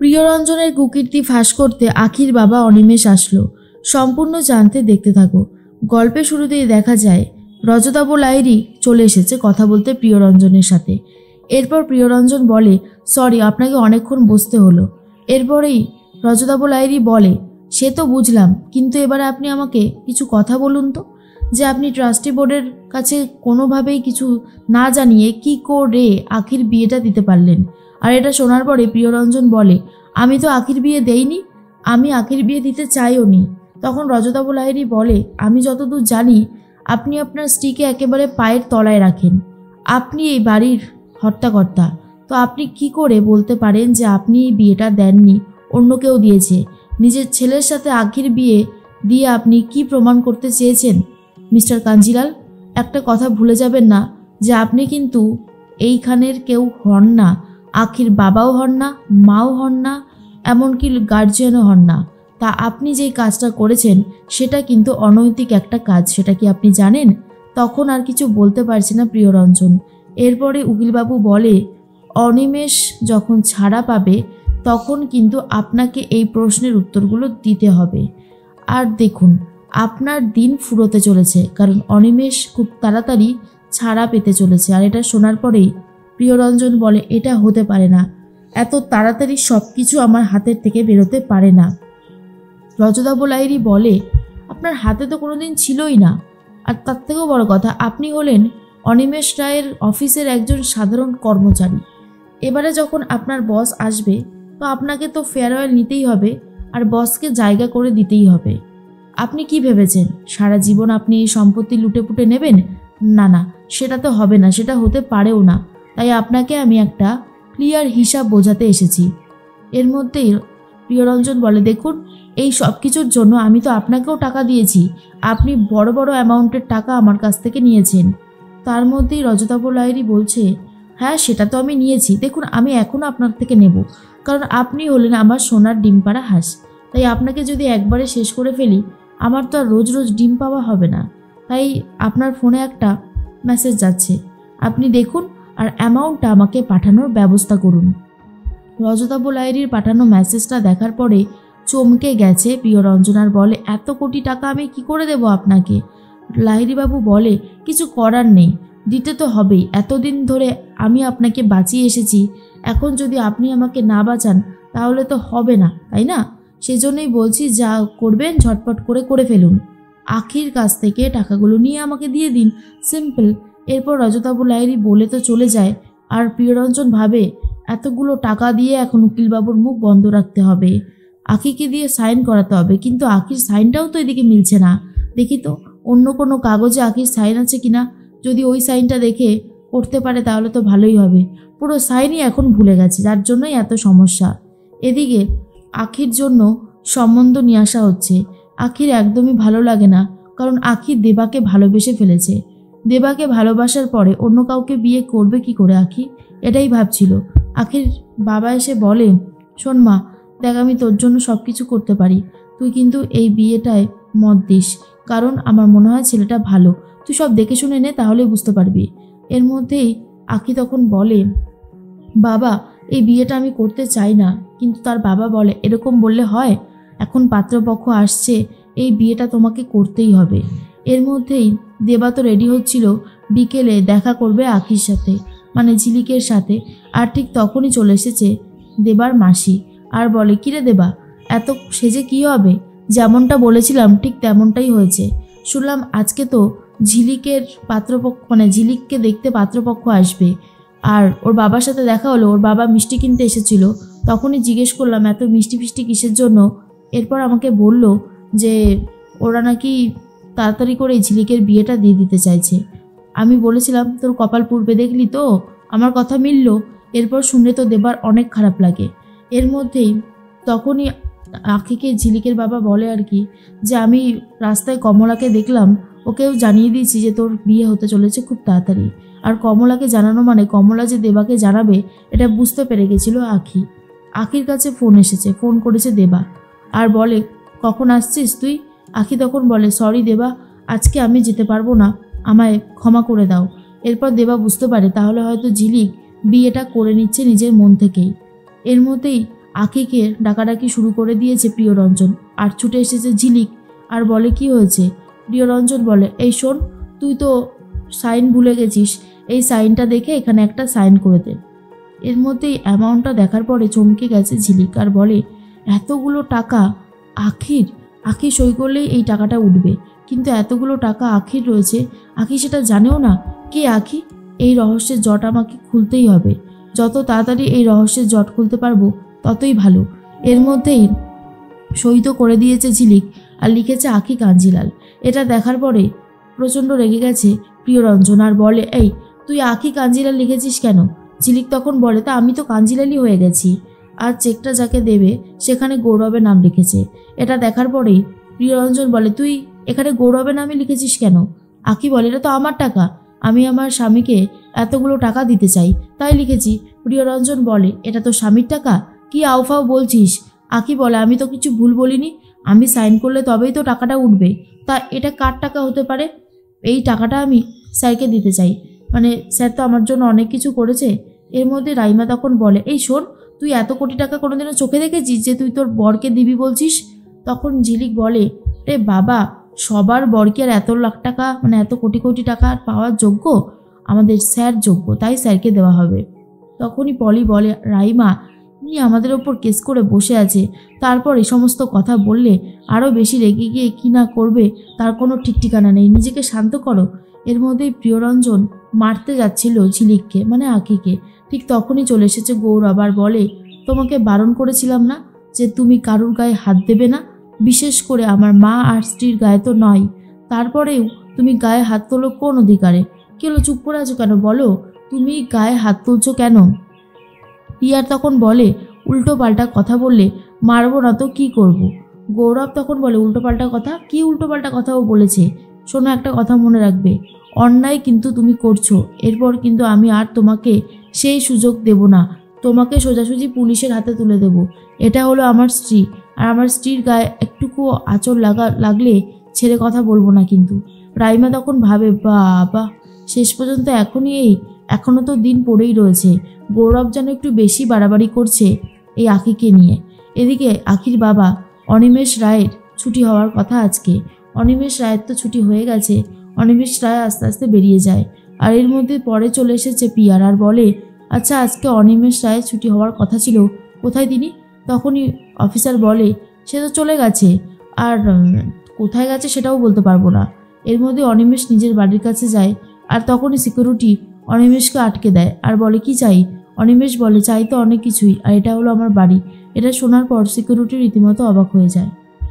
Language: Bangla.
প্রিয়রঞ্জনের কুকীর্তি ফাঁস করতে আখির বাবা অনিমেষ আসলো। সম্পূর্ণ জানতে দেখতে থাকো। গল্পের শুরুতেই দেখা যায় রজতাভ লাহিড়ী চলে এসেছে কথা বলতে প্রিয়রঞ্জনের সাথে। এরপর প্রিয়রঞ্জন বলে, সরি, আপনাকে অনেকক্ষণ বসতে হলো। এরপরেই রজতাভ লাহিড়ী বলে, সে তো বুঝলাম, কিন্তু এবারে আপনি আমাকে কিছু কথা বলুন তো, যে আপনি ট্রাস্টি বোর্ডের কাছে কোনোভাবেই কিছু না জানিয়ে কি করে আখির বিয়েটা দিতে পারলেন। আর এটা শোনার পরে প্রিয়রঞ্জন বলে, আমি তো আখির বিয়ে দেইনি, আমি আখির বিয়ে দিতে চাইও নি। তখন রজতাভ লাহিড়ী বলে, আমি যতদূর জানি আপনি আপনার স্ত্রীকে একেবারে পায়ের তলায় রাখেন, আপনি এই বাড়ির হর্তাকর্তা, তো আপনি কি করে বলতে পারেন যে আপনি এই বিয়েটা দেননি, অন্য কেউ দিয়েছে? নিজের ছেলের সাথে আখির বিয়ে দিয়ে আপনি কি প্রমাণ করতে চেয়েছেন? মিস্টার কাঞ্জিলাল, একটা কথা ভুলে যাবেন না যে আপনি কিন্তু এইখানের কেউ হন না, আখির বাবাও হন না, মাও হন না, এমনকি গার্জিয়ানও হন না। তা আপনি যেই কাজটা করেছেন সেটা কিন্তু অনৈতিক একটা কাজ, সেটা কি আপনি জানেন? তখন আর কিছু বলতে পারছে না প্রিয়রঞ্জন। এরপরে উকিলবাবু বলে, অনিমেষ যখন ছাড়া পাবে তখন কিন্তু আপনাকে এই প্রশ্নের উত্তরগুলো দিতে হবে। আর দেখুন, আপনার দিন ফুরোতে চলেছে, কারণ অনিমেষ খুব তাড়াতাড়ি ছাড়া পেতে চলেছে। আর এটা শোনার পরেই প্রিয়রঞ্জন বলে, এটা হতে পারে না, এত তাড়াতাড়ি সব কিছু আমার হাতের থেকে বেরোতে পারে না। রজতাভ লাহিড়ী বলে, আপনার হাতে তো কোনোদিন ছিলই না, আর তার থেকেও বড় কথা, আপনি হলেন অনিমেষ রায়ের অফিসের একজন সাধারণ কর্মচারী। এবারে যখন আপনার বস আসবে তো আপনাকে তো ফেয়ারওয়েল নিতেই হবে, আর বসকে জায়গা করে দিতেই হবে। আপনি কি ভেবেছেন সারা জীবন আপনি এই সম্পত্তি লুটে পুটে নেবেন? না না, সেটা তো হবে না, সেটা হতে পারেও না। তাই আপনাকে আমি একটা ক্লিয়ার হিসাব বোঝাতে এসেছি। এর মধ্যেই প্রিয়রঞ্জন বলে, দেখুন, এই সব কিছুর জন্য আমি তো আপনাকেও টাকা দিয়েছি, আপনি বড় বড় অ্যামাউন্টের টাকা আমার কাছ থেকে নিয়েছেন। তার মধ্যেই রজতাভ লাহিড়ী বলছে, হ্যাঁ সেটা তো আমি নিয়েছি, দেখুন আমি এখনও আপনার থেকে নেব, কারণ আপনি হলেন আমার সোনার ডিম পাড়া হাঁস। তাই আপনাকে যদি একবারে শেষ করে ফেলি, আমার তো আর রোজ রোজ ডিম পাওয়া হবে না। তাই আপনার ফোনে একটা মেসেজ যাচ্ছে, আপনি দেখুন আর অ্যামাউন্টটা আমাকে পাঠানোর ব্যবস্থা করুন। রজতাভ লাহিড়ীর পাঠানো মেসেজটা দেখার পরে চমকে গেছে প্রিয়রঞ্জন, আর বলে, এত কোটি টাকা আমি কি করে দেব আপনাকে? লাহিড়ীবাবু বলে, কিছু করার নেই, দিতে তো হবেই, এতদিন ধরে আমি আপনাকে বাঁচিয়ে এসেছি, এখন যদি আপনি আমাকে না বাঁচান তাহলে তো হবে না, তাই না? সেজন্যই বলছি, যা করবেন ঝটপট করে করে ফেলুন, আখির কাছ থেকে টাকাগুলো নিয়ে আমাকে দিয়ে দিন, সিম্পল। এরপর রজতাভ লাহিড়ী বলে তো চলে যায়। আর প্রিয়রঞ্জন ভাবে, এতগুলো টাকা দিয়ে এখন উকিলবাবুর মুখ বন্ধ রাখতে হবে, আখিকে দিয়ে সাইন করাতে হবে, কিন্তু আখির সাইনটাও তো এদিকে মিলছে না। দেখি তো অন্য কোনো কাগজে আখির সাইন আছে কিনা, যদি ওই সাইনটা দেখে করতে পারে তাহলে তো ভালোই হবে। পুরো সাইনই এখন ভুলে গেছে, যার জন্যই এত সমস্যা। এদিকে আখির জন্য সম্বন্ধ নিয়ে আসা হচ্ছে। আখির একদমই ভালো লাগে না, কারণ আখি দেবাকে ভালোবেসে ফেলেছে। দেবাকে ভালোবাসার পরে অন্য কাউকে বিয়ে করবে কি করে আখি, এটাই ভাবছিল। আখির বাবা এসে বলে, শোন মা, দেখ আমি তোর জন্য সব কিছু করতে পারি, তুই কিন্তু এই বিয়েটায় মত দিস, কারণ আমার মনে হয় ছেলেটা ভালো, তুই সব দেখে শুনে নে, তাহলে বুঝতে পারবি। এর মধ্যেই আখি তখন বলে, বাবা এই বিয়েটা আমি করতে চাই না। কিন্তু তার বাবা বলে, এরকম বললে হয়, এখন পাত্রপক্ষ আসছে, এই বিয়েটা তোমাকে করতেই হবে। এর মধ্যেই দেবা তো রেডি হচ্ছিল, বিকেলে দেখা করবে আখির সাথে, মানে ঝিলিকের সাথে। আর ঠিক তখনই চলে এসেছে দেবার মাসি, আর বলে, কিরে দেবা, এত সেজে কি হবে? যেমনটা বলেছিলাম ঠিক তেমনটাই হয়েছে। শুনলাম আজকে তো ঝিলিকের পাত্রপক্ষ, মানে ঝিলিককে দেখতে পাত্রপক্ষ আসবে, আর ওর বাবার সাথে দেখা হলো, ওর বাবা মিষ্টি কিনতে এসেছিল। তখনই জিজ্ঞেস করলাম এত মিষ্টি ফিষ্টি কিসের জন্য। এরপর আমাকে বলল যে ওরা নাকি তাড়াতাড়ি করে ঝিলিকের বিয়েটা দিয়ে দিতে চাইছে। আমি বলেছিলাম তোর কপাল পূর্বে, দেখলি তো আমার কথা মিলল। এরপর শুনলে তো দেবার অনেক খারাপ লাগে। এর মধ্যেই তখনই আখিকে ঝিলিকের বাবা বলে আর কি, যে আমি রাস্তায় কমলাকে দেখলাম, ওকেও জানিয়ে দিয়েছি যে তোর বিয়ে হতে চলেছে খুব তাড়াতাড়ি। আর কমলাকে জানানো মানে কমলা যে দেবাকে জানাবে এটা বুঝতে পেরে গেছিল আখি। আখির কাছে ফোন এসেছে, ফোন করেছে দেবা, আর বলে, কখন আসছিস তুই? আখি তখন বলে, সরি দেবা, আজকে আমি যেতে পারবো না, আমায় ক্ষমা করে দাও। এরপর দেবা বুঝতে পারে তাহলে হয়তো ঝিলিক বিয়েটা করে নিচ্ছে নিজের মন থেকেই। এর মধ্যেই আখিকে ডাকাডাকি শুরু করে দিয়েছে প্রিয়রঞ্জন। আর ছুটে এসেছে ঝিলিক আর বলে কি হয়েছে। প্রিয়রঞ্জন বলে এই শোন, তুই তো সাইন ভুলে গেছিস, এই সাইনটা দেখে এখানে একটা সাইন করে দে। এর মধ্যেই অ্যামাউন্টটা দেখার পরে চমকে গেছে ঝিলিক আর বলে এতগুলো টাকা আখি সই করলেই এই টাকাটা উঠবে, কিন্তু এতগুলো টাকা আখির রয়েছে, আখি সেটা জানেও না। কে আখি? এই রহস্যের জট আমাকে খুলতেই হবে। যত তাড়াতাড়ি এই রহস্যের জট খুলতে পারবো ততই ভালো। এর মধ্যেই সই তো করে দিয়েছে ঝিলিক আর লিখেছে আখি কাঞ্জিলাল। এটা দেখার পরে প্রচণ্ড রেগে গেছে প্রিয়রঞ্জন আর বলে এই তুই আখি কাঞ্জিলাল লিখেছিস কেন? ঝিলিক তখন বলে তা আমি তো কাঞ্জিলালই হয়ে গেছি। আর চেকটা যাকে দেবে সেখানে গৌরবের নাম লিখেছে। এটা দেখার পরেই প্রিয়রঞ্জন বলে তুই এখানে গৌরবের নামে লিখেছিস কেন? আখি বলে এটা তো আমার টাকা, আমি আমার স্বামীকে এতগুলো টাকা দিতে চাই তাই লিখেছি। প্রিয়রঞ্জন বলে এটা তো স্বামীর টাকা, কি আউফাও বলছিস? আখি বলে আমি তো কিছু ভুল বলিনি, আমি সাইন করলে তবেই তো টাকাটা উঠবে, তা এটা কার টাকা হতে পারে? এই টাকাটা আমি স্যারকে দিতে চাই, মানে স্যার তো আমার জন্য অনেক কিছু করেছে। এর মধ্যে রাইমা তখন বলে এই শোন, তুই এত কোটি টাকা কোনোদিনও চোখে দেখেছিস যে তুই তোর বরকে দিবি বলছিস? তখন ঝিলিক বলে রে বাবা, সবার বরকে আর এত লাখ টাকা মানে এত কোটি কোটি টাকা পাওয়ার যোগ্য? আমাদের স্যার যোগ্য, তাই স্যারকে দেওয়া হবে। তখনই পলি বলে রাইমা উনি আমাদের ওপর কেস করে বসে আছে, তারপর এই সমস্ত কথা বললে আরও বেশি রেগে গিয়ে কী না করবে তার কোনো ঠিক ঠিকানা নেই, নিজেকে শান্ত করো। এর মধ্যেই প্রিয়রঞ্জন মারতে যাচ্ছিল ঝিলিককে মানে আখিকে, ঠিক তখনই চলে এসেছে গৌরব আর বলে তোমাকে বারণ করেছিলাম না যে তুমি কারুর গায়ে হাত দেবে না, বিশেষ করে আমার মা আর স্ত্রীর গায়ে তো নয়, তারপরেও তুমি গায়ে হাত তোলো কোন অধিকারে? কেন চুপ করে আছো কেন? বলো তুমি গায়ে হাত তুলছো কেন? পিয়ার তখন বলে উল্টো পাল্টা কথা বললে মারবো না তো কি করব। গৌরব তখন বলে উল্টো পাল্টা কথা? কি উল্টো পাল্টা কথাও বলেছে? শোনো, একটা কথা মনে রাখবে, অন্যায় কিন্তু তুমি করছো, এরপর কিন্তু আমি আর তোমাকে সেই সুযোগ দেব না, তোমাকে সোজাসুজি পুলিশের হাতে তুলে দেব। এটা হলো আমার স্ত্রী, আর আমার স্ত্রীর গায়ে একটুকু আঁচড় লাগলে ছেড়ে কথা বলবো না কিন্তু। রাইমা তখন ভাবে বাবা, শেষ পর্যন্ত এখনও তো দিন পড়েই রয়েছে, গৌরব যেন একটু বেশি বাড়াবাড়ি করছে এই আখিকে নিয়ে। এদিকে আখির বাবা অনিমেষ রায়ের ছুটি হওয়ার কথা আজকে, অনিমেষ রায়ের তো ছুটি হয়ে গেছে, অনিমেষ রায় আস্তে আস্তে বেরিয়ে যায়। আর এর মধ্যে পরে চলে এসেছে পিয়ার আর বলে আচ্ছা আজকে অনিমেষ রায়ের ছুটি হওয়ার কথা ছিল, কোথায় তিনি? তখনই অফিসার বলে সে তো চলে গেছে, আর কোথায় গেছে সেটাও বলতে পারবো না। এর মধ্যে অনিমেষ নিজের বাড়ির কাছে যায় আর তখনই সিকিউরিটি অনিমেষকে আটকে দেয় আর বলে কি চাই? অনিমেষ বলে চাই তো অনেক কিছুই, আর এটা হলো আমার বাড়ি। এটা শোনার পর সিকিউরিটি রীতিমতো অবাক হয়ে যায়।